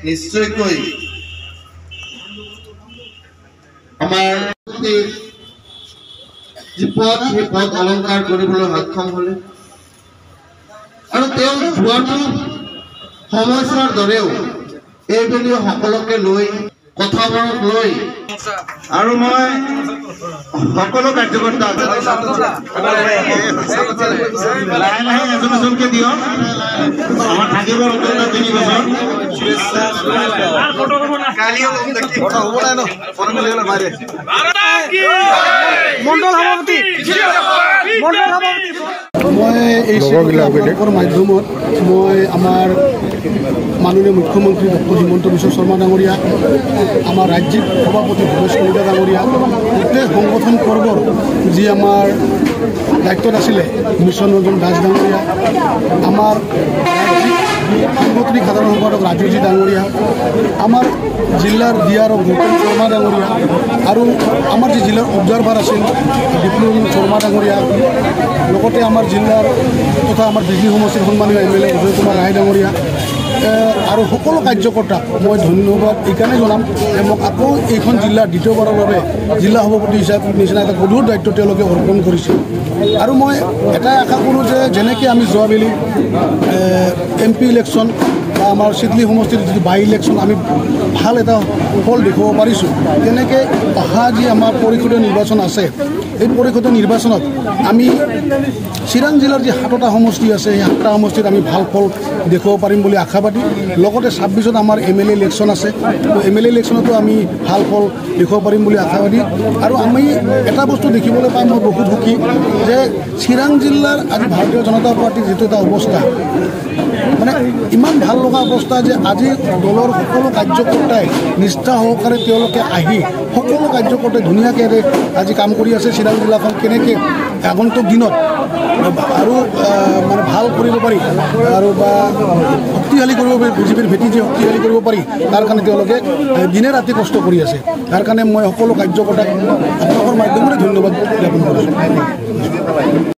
নিশ্চয়কৈ আমাৰ যি পদ সেই পদ অলংকাৰ কৰিবলৈ সক্ষম হ'লে আৰু তেওঁ যোৱাটো সময়ছোৱাৰ দৰেও এইবেলি সকলোকে লৈ কথাবোৰক লৈ আৰু মই সকলো কাৰ্যকৰ্তা লাহে লাহে এজন এজনকে দিয়ক আমাৰ থাকিব 3 বছৰ মণ্ডল সভাপতি মই এই মাধ্যমত মই আমাৰ মাননীয় মুখ্যমন্ত্ৰী ডক্টৰ হিমন্ত বিশ্ব শৰ্মা ডাঙৰীয়া আমাৰ ৰাজ্যিক সভাপতি ভৱেশ কলিতা ডাঙৰীয়া গোটেই সংগঠন পৰ্বৰ যি আমাৰ দায়িত্বত আছিলে মিছন ৰঞ্জন দাস ডাঙৰীয়া আমাৰ ৰাজ্যিক সাংগঠনিক সাধাৰণ সম্পাদক ৰাজুজি ডাঙৰীয়া আমাৰ জিলাৰ ডিআৰ ভূপেন শৰ্মা ডাঙৰীয়া আৰু আমাৰ যি জিলাৰ অবজাৰ্ভাৰ আছিল বিপ্লৱ শৰ্মা ডাঙৰীয়া লগতে আমাৰ জিলাৰ তথা আমাৰ বিজলী সমষ্টিৰ সন্মানীয় MLA অজয় কুমাৰ ৰায় ডাঙৰীয়া আৰু সকলো কাৰ্যকৰ্তাক মই ধন্যবাদ এইকাৰণে জনাম যে মোক আকৌ এইখন জিলাৰ দ্বিতীয়বাৰৰ বাবে জিলা সভাপতি হিচাপে নিচিনা এটা গধুৰ দায়িত্ব তেওঁলোকে অৰ্পণ কৰিছে আৰু মই এটাই আশা কৰোঁ যে যেনেকৈ আমি যোৱাবেলি MP ইলেকশ্যন বা আমাৰ চিডলি সমষ্টিৰ যিটো বাই ইলেকশ্যন আমি ভাল এটা ফল দেখুৱাব পাৰিছোঁ তেনেকৈ অহা যি আমাৰ পৰিষদীয় নিৰ্বাচন আছে এই পৰিষদীয় নিৰ্বাচনত আমি চিৰাং জিলাৰ যি 7টা সমষ্টি আছে সেই 7টা সমষ্টিত আমি ভাল ফল দেখুৱাব পাৰিম বুলি আশাবাদী লগতে 26ত আমাৰ MLA ইলেকশ্যন আছে তো MLA ইলেকশ্যনতো আমি ভাল ফল দেখুৱাব পাৰিম বুলি আশাবাদী আৰু আমি এটা বস্তু দেখিবলৈ পাই মই বহুত সুখী যে চিৰাং জিলাৰ আজি ভাৰতীয় জনতা পাৰ্টিৰ যিটো এটা অৱস্থা মানে ইমান ভাল লগা অৱস্থা যে আজি দলৰ সকলো কাৰ্যকৰ্তাই নিষ্ঠা সহকাৰে তেওঁলোকে আহি সকলো কাৰ্যকৰ্তাই ধুনীয়াকৈ আজি কাম কৰি আছে চিৰাং জিলাখন কেনেকৈ আগন্তুক দিনত আৰু মানে ভাল কৰিব পাৰি আৰু বা শক্তিশালী কৰিব পাৰি বিজেপিৰ ভেটি যে শক্তিশালী কৰিব পাৰি তাৰ কাৰণে তেওঁলোকে দিনে ৰাতি কষ্ট কৰি আছে তাৰ কাৰণে মই সকলো কাৰ্যকৰ্তাক আপোনালোকৰ মাধ্যমেৰে ধন্যবাদ জ্ঞাপন কৰিছোঁ।